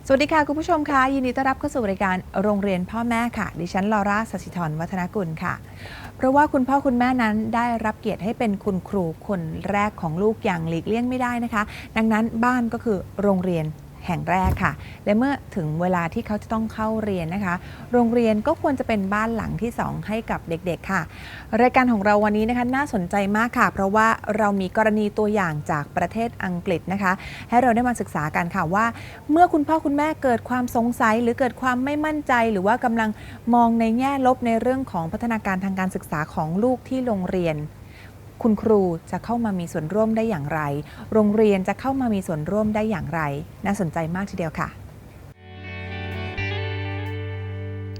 สวัสดีค่ะคุณผู้ชมคะยินดีต้อนรับเข้าสู่รายการโรงเรียนพ่อแม่ค่ะดิฉันลอร่า สัสิธร วัฒนกุลค่ะเพราะว่าคุณพ่อคุณแม่นั้นได้รับเกียรติให้เป็นคุณครูคนแรกของลูกอย่างหลีกเลี่ยงไม่ได้นะคะดังนั้นบ้านก็คือโรงเรียนแห่งแรกค่ะและเมื่อถึงเวลาที่เขาจะต้องเข้าเรียนนะคะโรงเรียนก็ควรจะเป็นบ้านหลังที่2ให้กับเด็กๆค่ะรายการของเราวันนี้นะคะน่าสนใจมากค่ะเพราะว่าเรามีกรณีตัวอย่างจากประเทศอังกฤษนะคะให้เราได้มาศึกษากันค่ะว่าเมื่อคุณพ่อคุณแม่เกิดความสงสัยหรือเกิดความไม่มั่นใจหรือว่ากำลังมองในแง่ลบในเรื่องของพัฒนาการทางการศึกษาของลูกที่โรงเรียนคุณครูจะเข้ามามีส่วนร่วมได้อย่างไรโรงเรียนจะเข้ามามีส่วนร่วมได้อย่างไรน่าสนใจมากทีเดียวค่ะ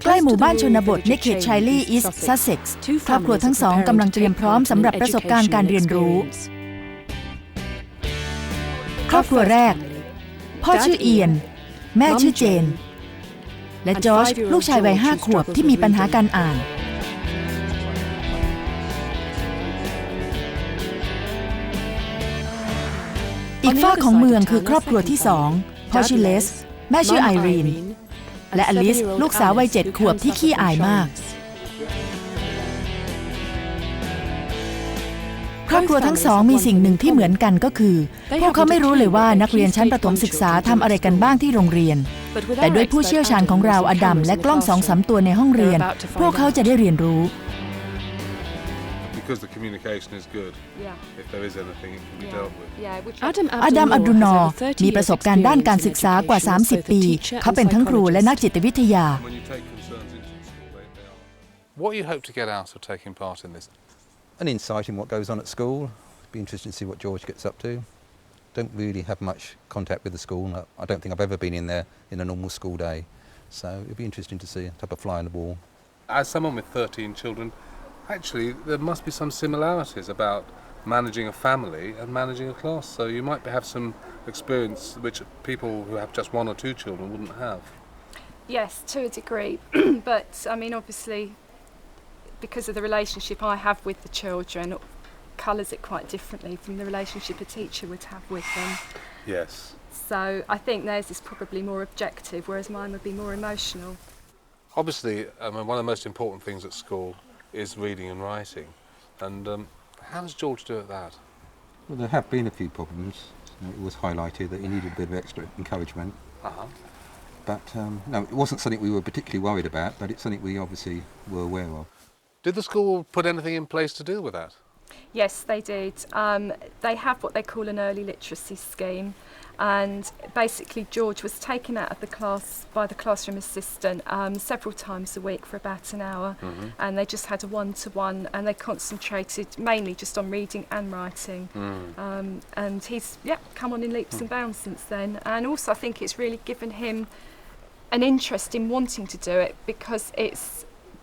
ใกล้หมู่บ้านชนบทในเขตชัยลีอีสต์ซัสเซ็กซ์ครอบครัวทั้งสองกำลังเตรียมพร้อมสำหรับประสบการณ์การเรียนรู้ครอบครัวแรกพ่อชื่อเอียนแม่ชื่อเจนและจอร์จลูกชายวัย5 ขวบที่มีปัญหาการอ่านอีกฝ้าของเมืองคือครอบครัวที่2พ่อชื่อเลสแม่ชื่อไอรีนและอลิสลูกสาววัย7 ขวบที่ขี้อายมากครอบครัวทั้งสองมีสิ่งหนึ่งที่เหมือนกันก็คือพวกเขาไม่รู้เลยว่านักเรียนชั้นประถมศึกษาทำอะไรกันบ้างที่โรงเรียนแต่ด้วยผู้เชี่ยวชาญของเราอดัมและกล้อง 2-3 ตัวในห้องเรียนพวกเขาจะได้เรียนรู้อดัม อับดุลนอร์มีประสบการณ์ด้านการศึกษากว่า30 ปีเขาเป็นทั้งครูและนักจิตวิทยา What you hope to get out of taking part in this? An insight in what goes on at school. Be interested to see what George gets up to. Don't really have much contact with the school. I don't think I've ever been in there in a normal school day. So it'd be interesting to see a type of fly on the wall. As someone with 13 children, actually there must be some similarities about managing a family and managing a class. So you might have some experience which people who have just 1 or 2 children wouldn't have. Yes, to a degree. But I mean, obviously, because of the relationship I have with the children, colours it quite differently from the relationship a teacher would have with them. Yes. So I think theirs is probably more objective, whereas mine would be more emotional. Obviously, one of the most important things at school is reading and writing. And how does George do at that? Well, there have been a few problems. It was highlighted that he needed a bit of extra encouragement. But no, it wasn't something we were particularly worried about, but it's something we obviously were aware of. Did the school put anything in place to deal with that? Yes, they did. They have what they call an early literacy scheme, and basically George was taken out of the class by the classroom assistant several times a week for about an hour, and they just had a one-to-one, and they concentrated mainly just on reading and writing. And he's come on in leaps and bounds since then, and also I think it's really given him an interest in wanting to do it because it's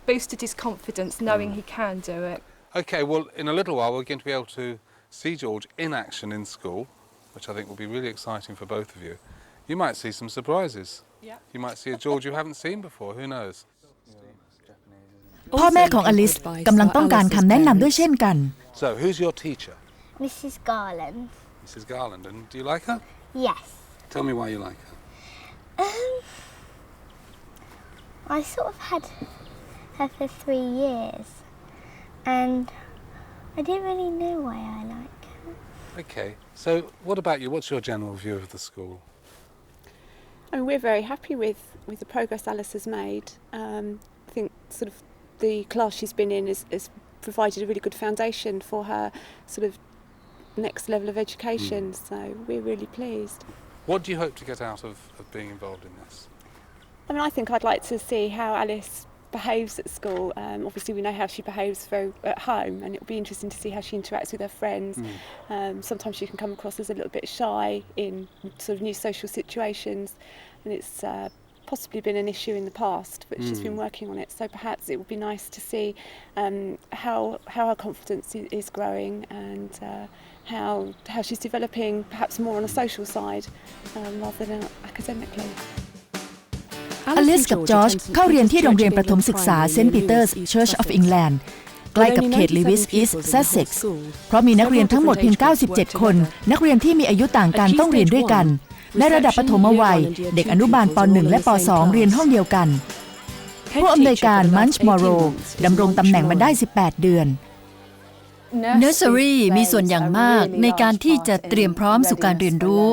boosted his confidence knowing he can do it. Okay, well, in a little while we're going to be able to see George in action in school, which I think will be really exciting for both of you. You might see some surprises. Yeah. You might see a George you haven't seen before, who knows? พ่อแม่ของอลิสกำลังต้องการคำแนะนำด้วยเช่นกัน So, who's your teacher? Mrs. Garland. Mrs. Garland, and do you like her? Yes. Tell me why you like her. I sort of had her for 3 years, and I didn't really know why I like her. Okay, so what about you? What's your general view of the school? I mean, we're very happy with the progress Alice has made. I think sort of the class she's been in has provided a really good foundation for her sort of next level of education, so we're really pleased. What do you hope to get out of being involved in this? I mean, I think I'd like to see how Alice behaves at school. Obviously we know how she behaves at home, and it'll be interesting to see how she interacts with her friends. Sometimes she can come across as a little bit shy in sort of new social situations, and it's possibly been an issue in the past, but she's been working on it, so perhaps it would be nice to see how her confidence is growing, and how she's developing perhaps more on a social side rather than academically. อลิสกับจอร์จเข้าเรียนที่โรงเรียนประถมศึกษาเซนต์ปีเตอร์ส Church of England ใกล้กับเขตลีวิสอีสต์ซัสเซ็กซ์เพราะมีนักเรียนทั้งหมดเพียง97 คนนักเรียนที่มีอายุต่างกันต้องเรียนด้วยกัน ในระดับประถมวัยเด็กอนุบาลป .1 และป .2 เรียนห้องเดียวกันผู้อำนวยการมันช์มอโรดำรงตำแหน่งมาได้18 เดือน Nursery มีส่วนอย่างมากในการที่จะเตรียมพร้อมสู่การเรียนรู้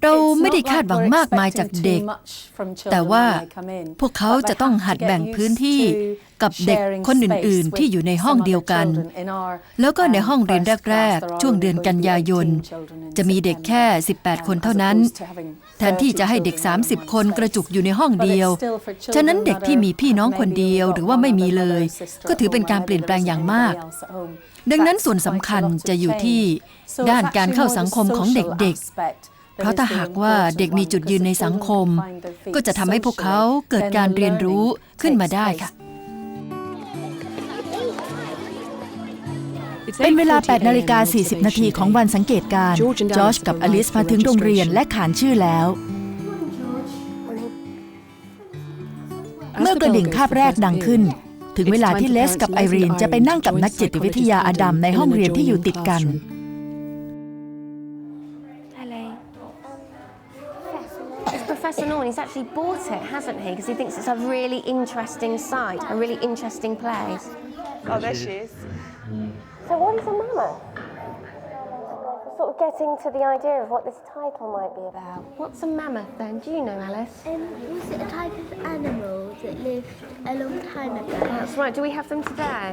เราไม่ได้คาดหวังมากมายจากเด็กแต่ว่าพวกเขาจะต้องหัดแบ่งพื้นที่กับเด็กคนอื่นๆที่อยู่ในห้องเดียวกันแล้วก็ในห้องเรียนแรกๆช่วงเดือนกันยายนจะมีเด็กแค่18 คนเท่านั้นแทนที่จะให้เด็ก30 คนกระจุกอยู่ในห้องเดียวฉะนั้นเด็กที่มีพี่น้องคนเดียวหรือว่าไม่มีเลยก็ถือเป็นการเปลี่ยนแปลงอย่างมากดังนั้นส่วนสำคัญจะอยู่ที่ด้านการเข้าสังคมของเด็กๆเพราะถ้าหากว่าเด็กมีจุดยืนในสังคมก็จะทำให้พวกเขาเกิดการเรียนรู้ขึ้นมาได้ค่ะเป็นเวลา 8:40 นาทีของวันสังเกตการณ์จอร์จกับอลิซมาถึงโรงเรียนและขานชื่อแล้วเมื่อกระดิ่งคาบแรกดังขึ้นถึงเวลาที่เลสกับไอรีนจะไปนั่งกับนักจิตวิทยาอดัมในห้องเรียนที่อยู่ติดกันProfessor Norman, he's actually bought it, hasn't he? Because he thinks it's a really interesting site, a really interesting place. Oh, there she is. So what is a mammoth? Sort of getting to the idea of what this title might be about. What's a mammoth then? Do you know, Alice? Was it a type of animal that lived a long time ago? That's right. Do we have them today?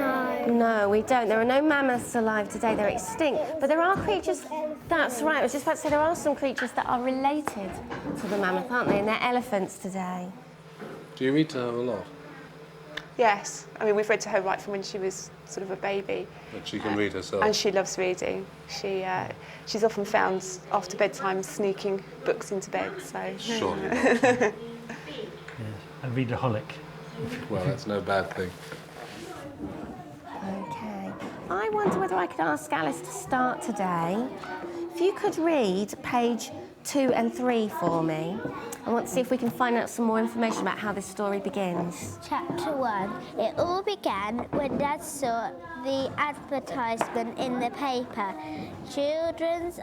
No. No, we don't. There are no mammoths alive today. They're extinct. But there are creatures... That's right. I was just about to say there are some creatures that are related to the mammoth, aren't they? And they're elephants today. Do you read to her a lot? Yes, I mean we've read to her right from when she was sort of a baby. But she can read herself. And she loves reading. She's often found after bedtime sneaking books into bed. So. Surely. A readaholic. Well, that's no bad thing. Okay. I wonder whether I could ask Alice to start today. If you could read page 2 and 3 for me. I want to see if we can find out some more information about how this story begins. Chapter 1. It all began when Dad saw the advertisement in the paper. Children's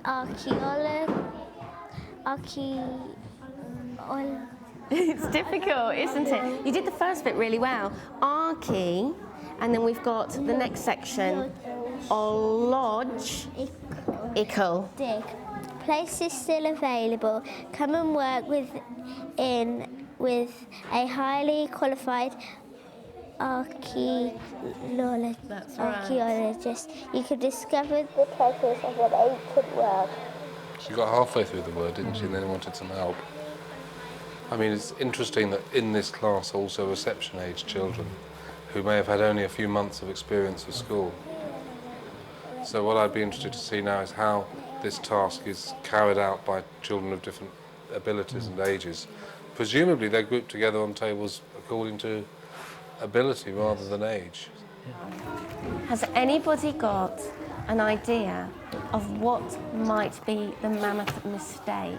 It's difficult, isn't it? You did the first bit really well. Archie, and then we've got the next section. Ological. Dig. Place is still available. Come and work with a highly qualified archaeologist. You can discover the treasures of an ancient world. She got halfway through the word, didn't she, and then wanted some help. I mean, it's interesting that in this class also reception-age children who may have had only a few months of experience of school. So what I'd be interested to see now is how this task is carried out by children of different abilities and ages. Presumably they're grouped together on tables according to ability rather than age. Has anybody got an idea of what might be the mammoth mistake?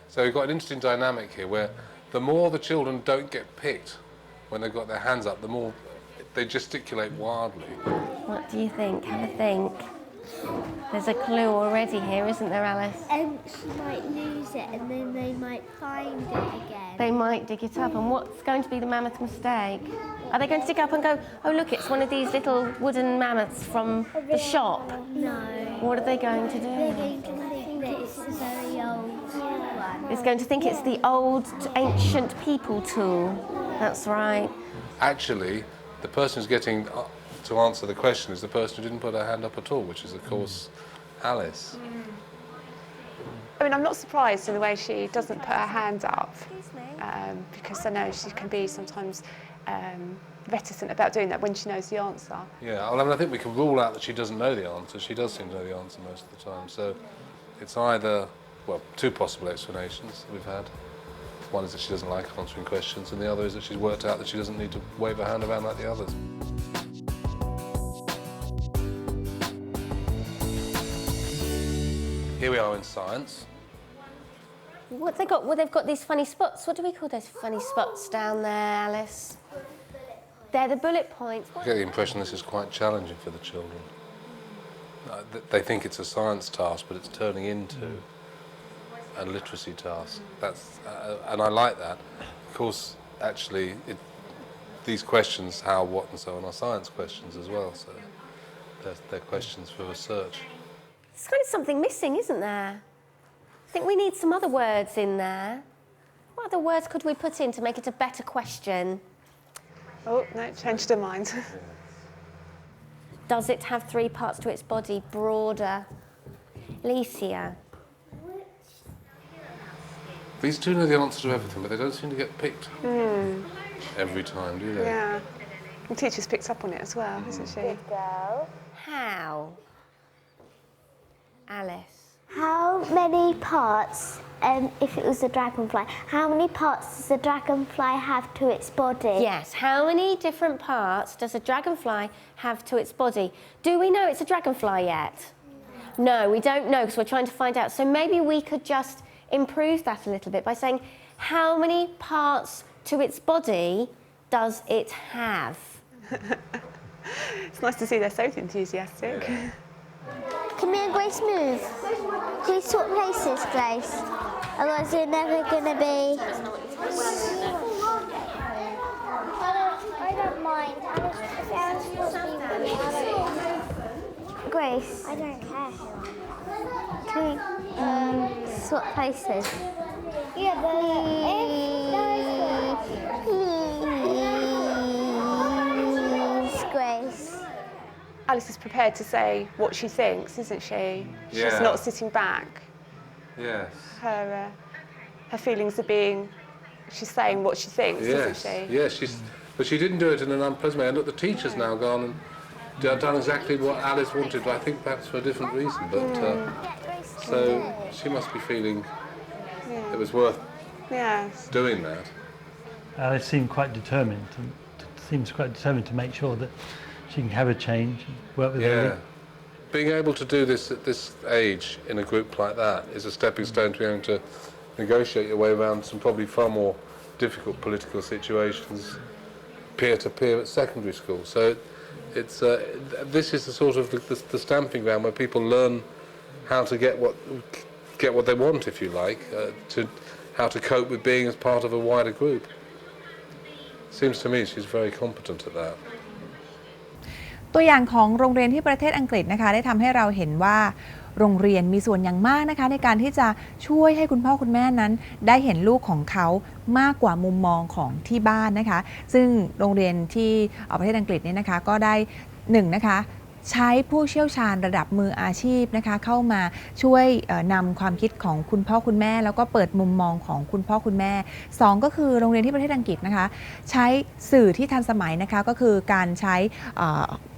So we've got an interesting dynamic here where the more the children don't get picked when they've got their hands up, the more they gesticulate wildly. What do you think? Have a think. There's a clue already here, isn't there, Alice? She might lose it and then they might find it again. They might dig it up. And what's going to be the mammoth mistake? Are they going to dig up and go, oh, look, it's one of these little wooden mammoths from the shop? No. What are they going to do? They're going to think that it's a very old one. It's going to think it's the old, ancient people tool. That's right. Actually, the person who's getting to answer the question is the person who didn't put her hand up at all, which is, of course, Alice. I mean, I'm not surprised in the way she doesn't put her hand up, because I know she can be sometimes reticent about doing that when she knows the answer. Yeah, well, I mean, I think we can rule out that she doesn't know the answer. She does seem to know the answer most of the time. So it's either, well, two possible explanations that we've had. One is that she doesn't like answering questions, and the other is that she's worked out that she doesn't need to wave her hand around like the others. Here we are in science. What they got? Well, they've got these funny spots. What do we call those funny spots down there, Alice? They're the bullet points. I get the impression this is quite challenging for the children. they think it's a science task, but it's turning into a literacy task. That's and I like that. Of course, actually, these questions, how, what, and so on, are science questions as well. So they're questions for research. There's kind of something missing, isn't there? I think we need some other words in there. What other words could we put in to make it a better question? Oh, no, changed her mind. Does it have 3 parts to its body? Broader. Alicia. These two know the answer to everything, but they don't seem to get picked every time, do they? Yeah. The teacher's picked up on it as well, hasn't she? How? Alice. How many parts, if it was a dragonfly, how many parts does a dragonfly have to its body? Yes, how many different parts does a dragonfly have to its body? Do we know it's a dragonfly yet? No, we don't know because we're trying to find out. So maybe we could just improve that a little bit by saying, how many parts to its body does it have? It's nice to see they're so enthusiastic. Yeah. Can me and Grace move? Can we swap places, Grace? Otherwise you're never going to be... I don't mind. Grace? I don't care. Can we swap places? Yeah, but please, Grace. Alice is prepared to say what she thinks, isn't she? She's Yeah. not sitting back. Yes. Her feelings are being... She's saying what she thinks, Yes. isn't she? Yes. But she didn't do it in an unpleasant way. And look, the teacher's now gone and done exactly what Alice wanted, but I think perhaps for a different reason. But so she must be feeling it was worth doing that. Alice seemed quite determined, to make sure that she can have a change and work with her. Being able to do this at this age in a group like that is a stepping stone to being able to negotiate your way around some probably far more difficult political situations peer-to-peer at secondary school. So it's this is the sort of the stamping ground where people learn how to get what they want, if you like, how to cope with being as part of a wider group. Seems to me she's very competent at that. ตัวอย่างของโรงเรียนที่ประเทศอังกฤษนะคะได้ทำให้เราเห็นว่าโรงเรียนมีส่วนอย่างมากนะคะในการที่จะช่วยให้คุณพ่อคุณแม่นั้นได้เห็นลูกของเขามากกว่ามุมมองของที่บ้านนะคะซึ่งโรงเรียนที่ประเทศอังกฤษเนี่ยนะคะก็ได้นะคะใช้ผู้เชี่ยวชาญระดับมืออาชีพนะคะเข้ามาช่วยนำความคิดของคุณพ่อคุณแม่แล้วก็เปิดมุมมองของคุณพ่อคุณแม่2ก็คือโรงเรียนที่ประเทศอังกฤษนะคะใช้สื่อที่ทันสมัยนะคะก็คือการใช้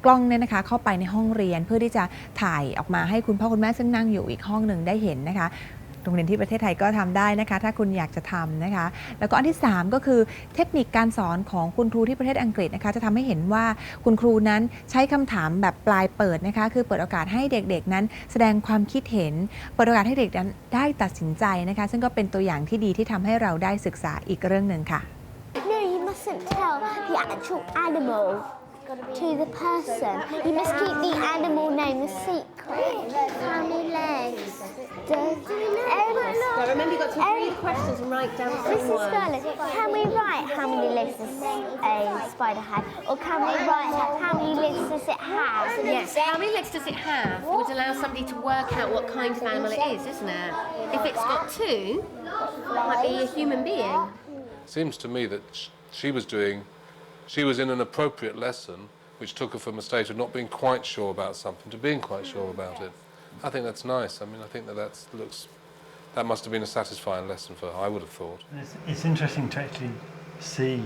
กล้องเนี่ยนะคะเข้าไปในห้องเรียนเพื่อที่จะถ่ายออกมาให้คุณพ่อคุณแม่ซึ่งนั่งอยู่อีกห้องหนึ่งได้เห็นนะคะโรงเรียนที่ประเทศไทยก็ทำได้นะคะถ้าคุณอยากจะทำนะคะแล้วก็อันที่3ก็คือเทคนิคการสอนของคุณครูที่ประเทศอังกฤษนะคะจะทำให้เห็นว่าคุณครูนั้นใช้คำถามแบบปลายเปิดนะคะคือเปิดโอกาสให้เด็กๆนั้นแสดงความคิดเห็นเปิดโอกาสให้เด็กนั้นได้ตัดสินใจนะคะซึ่งก็เป็นตัวอย่างที่ดีที่ทำให้เราได้ศึกษาอีกเรื่องหนึ่งค่ะ No, you mustn't tell the actual animal to the person. You must keep the animal name a secret. How many legs does... So remember, you've got to read questions and write down some Mrs. words. Scarlett, can we write how many legs does a spider have? Or can we write how many legs does it have? Yes, how many legs does it have would allow somebody to work out what kind of animal it is, isn't it? If it's got 2, it might be a human being. Seems to me that she was in an appropriate lesson which took her from a state of not being quite sure about something to being quite sure about it. I think that's nice. I mean, I think that must have been a satisfying lesson for her, I would have thought. It's interesting to actually see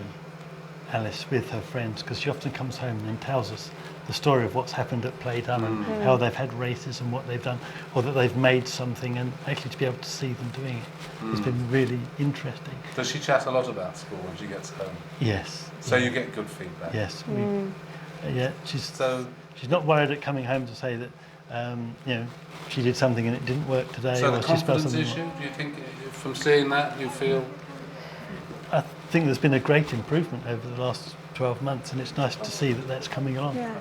Alice with her friends, because she often comes home and tells us the story of what's happened at Playdom and how they've had races and what they've done, or that they've made something, and actually to be able to see them doing it has been really interesting. Does she chat a lot about school when she gets home? Yes. So you get good feedback? Yes. She's not worried at coming home to say that she did something and it didn't work today. So or the she spelled confidence something issue, wrong. do you think from seeing that you feel? I think there's been a great improvement over the last 12 months, and it's nice to see that that's coming along. Yeah.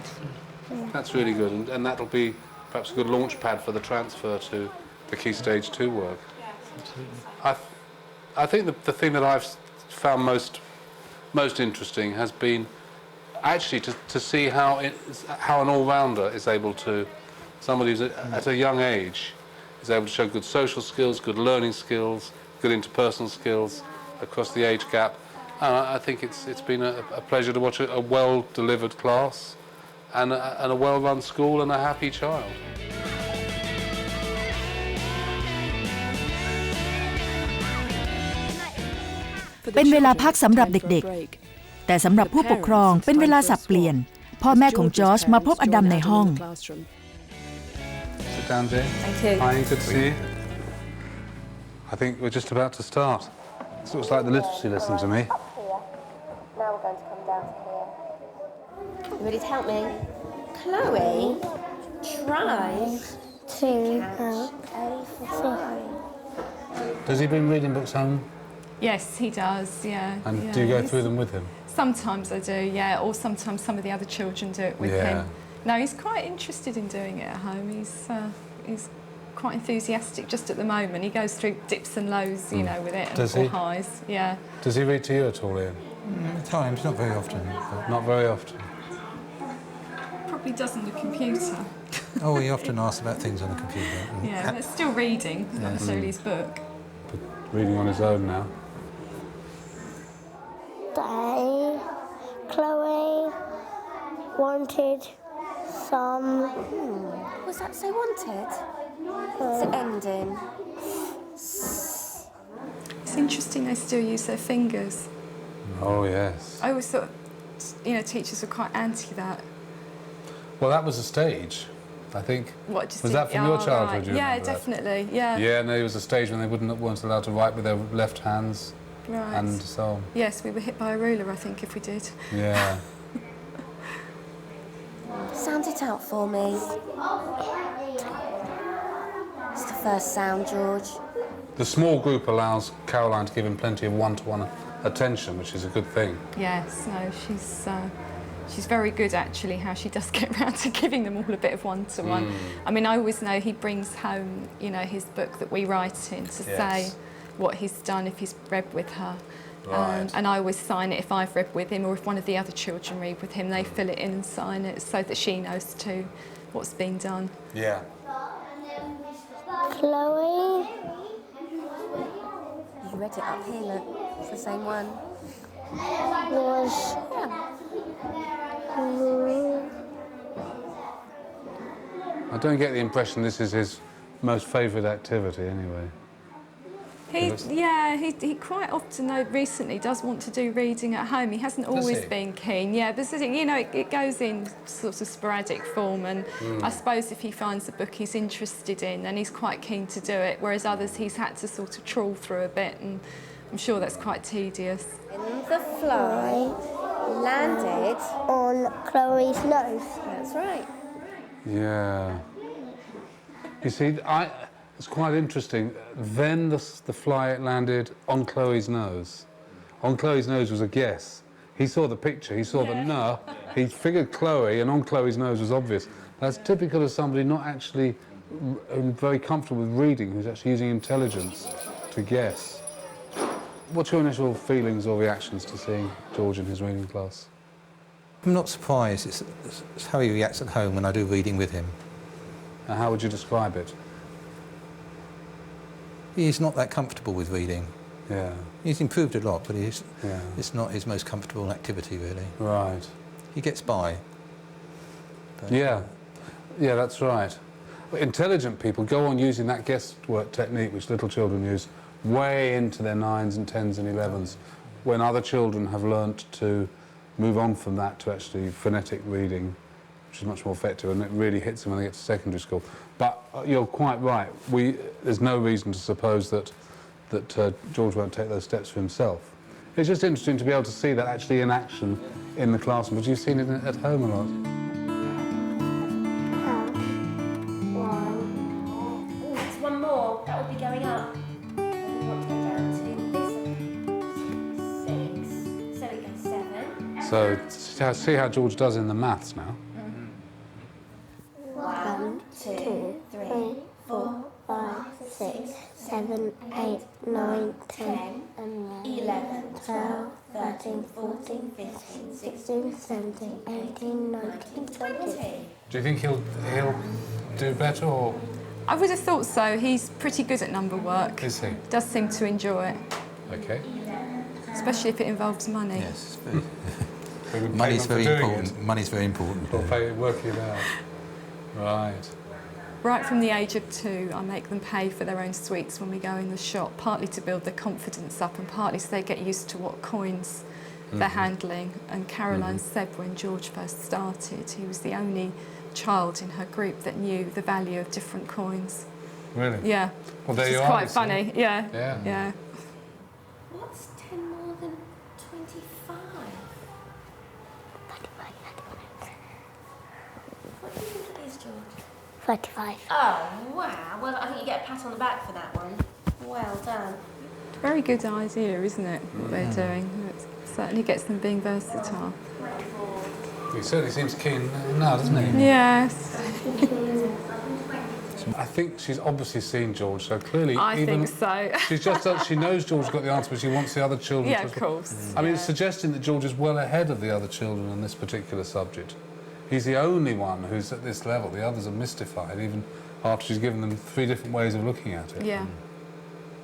That's really good, and that'll be perhaps a good launch pad for the transfer to the Key Stage 2 work. I think the thing that I've found most interesting has been actually to see how an all-rounder is able to, somebody who's at a young age is able to show good social skills, good learning skills, good interpersonal skills across the age gap. And I think it's been a pleasure to watch a well-delivered class and a well-run school and a happy child. เป็นเวลาพักสำหรับเด็กๆแต่สำหรับผู้ปกครองเป็นเวลาสับเปลี่ยนพ่อแม่ของจอร์จมาพบอดัมในห้อง Sit down, Jane. Thank you. Hi, good to see you. I think we're just about to start. This looks like the literacy lesson to me. Now we're going to come down to here. You ready to help me? Chloe tries to catch a fly. Does he bring reading books home? Yes, he does, yeah. And do you go through them with him? Sometimes I do, yeah, or sometimes some of the other children do it with him. No, he's quite interested in doing it at home. He's quite enthusiastic just at the moment. He goes through dips and lows, you know, with it, or highs, yeah. Does he read to you at all, Ian? At times, not very often. Not very often. Probably does on the computer. Oh, he often asks about things on the computer. Yeah, but still reading, not necessarily his book. But reading on his own now. Chloe wanted some... Was that so wanted? What's it ending? It's interesting they still use their fingers. Oh, yes. I always thought, you know, teachers were quite anti that. Well, that was a stage, I think. What, just was that from your childhood? Right. You Yeah, remember definitely, yeah. Yeah, and there was a stage when they weren't allowed to write with their left hands. Right. And so on. Yes, we were hit by a ruler, I think, if we did. Yeah. Sound it out for me. It's the first sound, George. The small group allows Caroline to give him plenty of one-to-one attention, which is a good thing. Yes, no, she's very good, actually, how she does get around to giving them all a bit of one-to-one. I mean, I always know he brings home, you know, his book that we write in to say what he's done if he's read with her. Right. And I always sign it if I've read with him, or if one of the other children read with him, they fill it in and sign it so that she knows too what's been done. Yeah. Chloe You read it up here, look. It's the same one. was... I don't get the impression this is his most favourite activity, anyway. He quite often, though, recently does want to do reading at home. He hasn't always been keen. Yeah, but you know, it goes in sort of sporadic form, and I suppose if he finds a book he's interested in, then he's quite keen to do it, whereas others he's had to sort of trawl through a bit, and I'm sure that's quite tedious. And the fly landed on Chloe's nose. That's right. Yeah. You see, it's quite interesting. Then the fly landed on Chloe's nose. On Chloe's nose was a guess. He saw the picture, he saw the no, he figured Chloe, and on Chloe's nose was obvious. That's typical of somebody not actually very comfortable with reading, who's actually using intelligence to guess. What's your initial feelings or reactions to seeing George in his reading class? I'm not surprised. It's how he reacts at home when I do reading with him. And how would you describe it? He's not that comfortable with reading. Yeah. He's improved a lot, but it's not his most comfortable activity, really. Right. He gets by. Yeah, that's right. But intelligent people go on using that guesswork technique which little children use way into their 9s and 10s and 11s, when other children have learnt to move on from that to actually phonetic reading, which is much more effective, and it really hits them when they get to secondary school. But you're quite right. There's no reason to suppose that George won't take those steps for himself. It's just interesting to be able to see that actually in action in the classroom, but you've seen it at home a lot. There's one more. That will be going up. We want to go down to this 6. So we go 7. So see how George does in the maths now. 1, 2, 7, 8, 9, 10, 11, 12, 13, 14, 15, 16, 17, 18, 19, 20. Do you think he'll do better, or I would have thought so. He's pretty good at number work. is he? Does seem to enjoy it, Okay. especially if it involves money. Yes. So we pay Money's them for very doing important. Money's very important. Or pay working it out. Right. Right from the age of 2, I make them pay for their own sweets when we go in the shop, partly to build their confidence up and partly so they get used to what coins they're handling. And Caroline said when George first started, he was the only child in her group that knew the value of different coins. Really? Yeah. Well, there Which you is are. quite you see. funny. Yeah. Yeah. Yeah. What's 10 more than 25? What do you think it is, George? 35. Oh, wow. Well, I think you get a pat on the back for that one. Well done. Very good idea, isn't it, what they're doing? It certainly gets them being versatile. He certainly seems keen now, doesn't he? Yes. I think she's obviously seen George, so clearly I even think so. she's just she knows George's got the answer, but she wants the other children Yeah, to... of course. I mean, yeah. it's suggesting that George is well ahead of the other children on this particular subject. He's the only one who's at this level. The others are mystified, even after she's given them 3 different ways of looking at it. Yeah.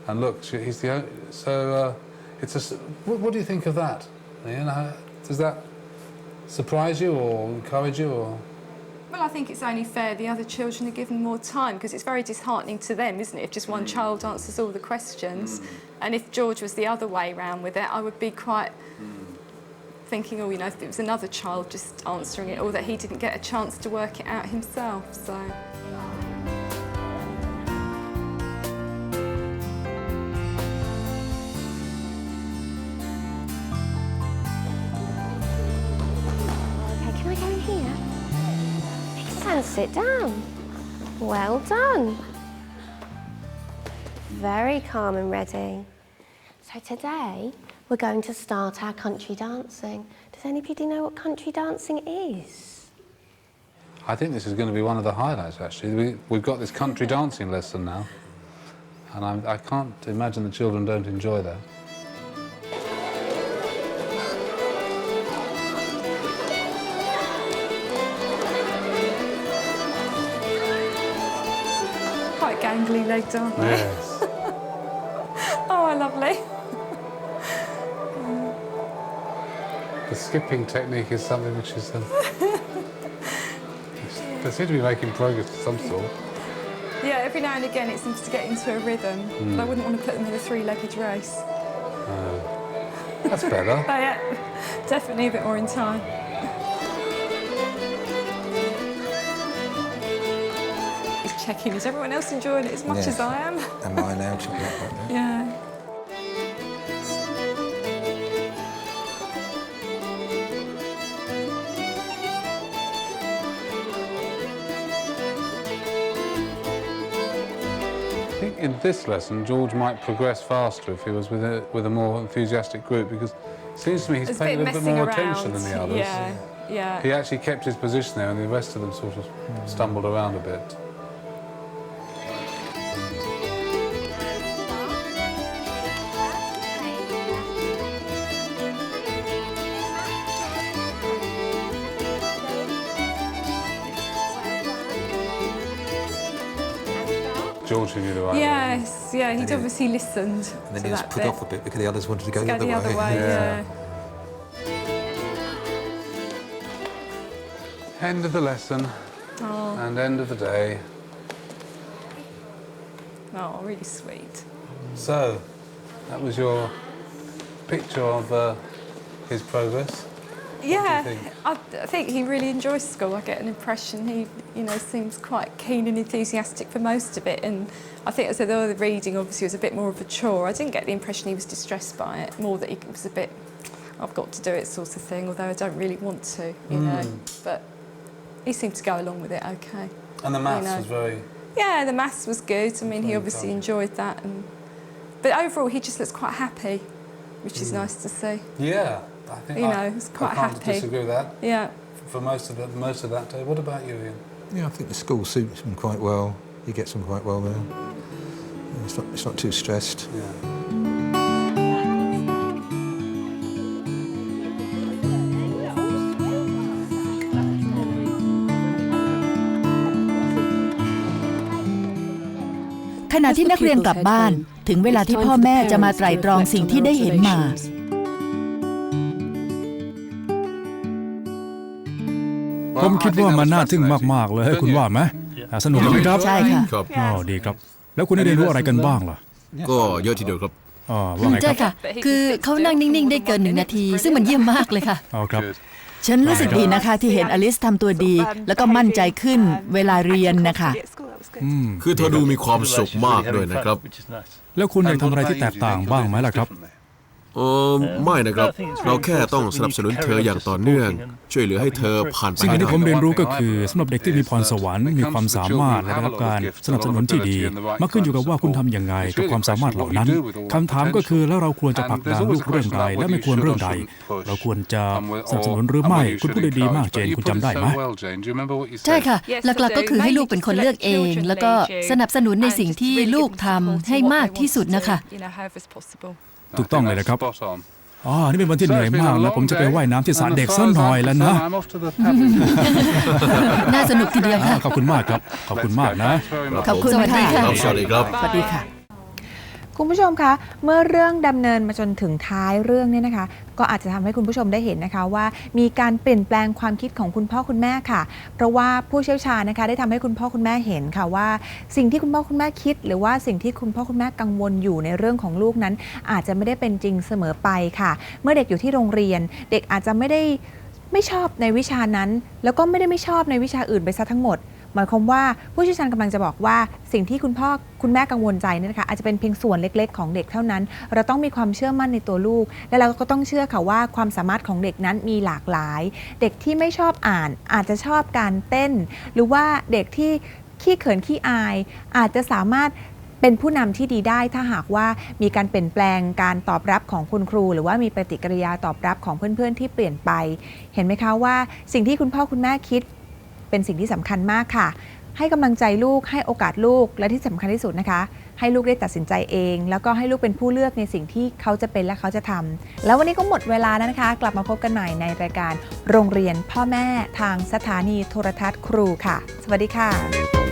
And look, he's the only... So, it's a... What do you think of that? You know, does that surprise you or encourage you, or...? Well, I think it's only fair the other children are given more time because it's very disheartening to them, isn't it, if just one child answers all the questions. And if George was the other way round with it, I would be quite thinking, oh, you know, if it was another child just answering it, or that he didn't get a chance to work it out himself, so... Okay, can I go in here? And sit down. Well done. Very calm and ready. So today we're going to start our country dancing. Does anybody know what country dancing is? I think this is going to be one of the highlights, actually. We've got this country dancing lesson now, and I can't imagine the children don't enjoy that. Quite gangly legged, aren't they? Yes. Oh, lovely. The skipping technique is something which is... they seem to be making progress of some sort. Yeah, every now and again it seems to get into a rhythm. But I wouldn't want to put them in a 3-legged race. That's better. But yeah, definitely a bit more in time. He's checking, is everyone else enjoying it as much as I am? Am I allowed to be like that? Yeah. I think in this lesson, George might progress faster if he was with a more enthusiastic group, because it seems to me he's It's a paying a bit little bit more messing attention around. than the others. Yeah, yeah. He actually kept his position there, and the rest of them sort of stumbled around a bit. George who knew the right way. Yes, yeah, he'd obviously listened And then to he was that put bit. off a bit because the others wanted to go, Go the other way, Yeah. yeah. End of the lesson Oh, and end of the day. oh, really sweet. So, that was your picture of his progress. Yeah, think? I think he really enjoys school. I get an impression he, you know, seems quite keen and enthusiastic for most of it. And I think as though the reading obviously was a bit more of a chore. I didn't get the impression he was distressed by it, more that he was a bit, I've got to do it sort of thing, although I don't really want to, you know. But he seemed to go along with it okay. And the maths know. was very... Yeah, the maths was good. I mean, he Very obviously encouraging. enjoyed that. But overall, he just looks quite happy, which is nice to see. Yeah, I think You know, he's quite I can't happy. disagree with that. Yeah. For most of that day. What about you, Ian? Yeah, I think the school suits him quite well. He gets on quite well there. It's not too stressed. Yeah. ขณะที่นักเรียนกลับบ้านถึงเวลาที่พ่อแม่จะมาไตร่ตรองสิ่งที่ได้เห็นมาผมคิดว่ามันน่าทึ่งมากๆเลยคุณว่าไหมสนุกไหมครับ ใช่ค่ะ ครับอ๋อดีครับแล้วคุณได้เรียนรู้อะไรกันบ้างล่ะ ก็เยอะทีเดียวครับ อ๋อว่าไงค ใช่ รับ ค่ะ คือเขานั่งนิ่งๆได้เกิน1 นาที ซึ่งมันเยี่ยมมากเลยค่ะ อ๋อครับ ฉันรู้สึกดีนะคะที่เห็นอลิซทำตัวดี แล้วก็มั่นใจขึ้นเวลาเรียนนะคะ คือเธอดูมีความสุขมากด้วยนะครับ แล้วคุณอยากทำอะไรที่แตกต่างบ้างไหมล่ะครับ ไม่นะครับ เราแค่ต้องสนับสนุนเธออย่างต่อเนื่อง ช่วยเหลือให้เธอผ่านไป สิ่ง ให้ ที่ ได้ ผมเรียนรู้ก็คือสำหรับเด็กที่มีพรสวรรค์มีความสามารถและได้รับการสนับสนุนที่ดีมันขึ้นอยู่กับว่าคุณทำอย่างไงกับความสามารถเหล่านั้นคำถามก็คือแล้วเราควรจะผลักดันลูกเรื่องใดและไม่ควรเรื่องใดเราควรจะสนับสนุนหรือไม่คุณพูดได้ดีมากเจนคุณจำได้ไหม ใช่ค่ะ หลักๆก็คือให้ลูกเป็นคนเลือกเอง แล้วก็สนับสนุนในสิ่งที่ลูกทำให้มากที่สุดนะคะ ถูกต้องเลยนะครับอ๋อนี่เป็นวันที่เหนื่อยมากแล้วผมจะไปว่ายน้ำที่สระเด็กสักหน่อยแล้วนะ น่าสนุกทีเดียวค่ะ ขอบคุณมากครับขอบคุณมากนะ ขอบคุณ สวัสดี ค่ะ ค่ะ สวัสดีครับ สวัสดีค่ะ คุณผู้ชมคะเมื่อเรื่องดำเนินมาจนถึงท้ายเรื่องเนี่ยนะคะก็อาจจะทำให้คุณผู้ชมได้เห็นนะคะว่ามีการเปลี่ยนแปลงความคิดของคุณพ่อคุณแม่ค่ะเพราะว่าผู้เชี่ยวชาญนะคะได้ทำให้คุณพ่อคุณแม่เห็นค่ะว่าสิ่งที่คุณพ่อคุณแม่คิดหรือว่าสิ่งที่คุณพ่อคุณแม่กังวลอยู่ในเรื่องของลูกนั้นอาจจะไม่ได้เป็นจริงเสมอไปค่ะเมื่อเด็กอยู่ที่โรงเรียนเด็กอาจจะไม่ชอบในวิชานั้นแล้วก็ไม่ชอบในวิชาอื่นไปซะทั้งหมดหมายความว่าผู้เชี่ยวชาญกำลังจะบอกว่าสิ่งที่คุณพ่อคุณแม่กังวลใจเนี่ยนะคะอาจจะเป็นเพียงส่วนเล็กๆของเด็กเท่านั้นเราต้องมีความเชื่อมั่นในตัวลูกและเราก็ต้องเชื่อค่ะว่าความสามารถของเด็กนั้นมีหลากหลายเด็กที่ไม่ชอบอ่านอาจจะชอบการเต้นหรือว่าเด็กที่ขี้เขินขี้อายอาจจะสามารถเป็นผู้นำที่ดีได้ถ้าหากว่ามีการเปลี่ยนแปลงการตอบรับของคุณครูหรือว่ามีปฏิกิริยาตอบรับของเพื่อนๆที่เปลี่ยนไปเห็นไหมคะว่าสิ่งที่คุณพ่อคุณแม่คิดเป็นสิ่งที่สำคัญมากค่ะให้กำลังใจลูกให้โอกาสลูกและที่สำคัญที่สุดนะคะให้ลูกได้ตัดสินใจเองแล้วก็ให้ลูกเป็นผู้เลือกในสิ่งที่เขาจะเป็นและเขาจะทำแล้ววันนี้ก็หมดเวลาแล้วนะคะกลับมาพบกันใหม่ในรายการโรงเรียนพ่อแม่ทางสถานีโทรทัศน์ครูค่ะสวัสดีค่ะ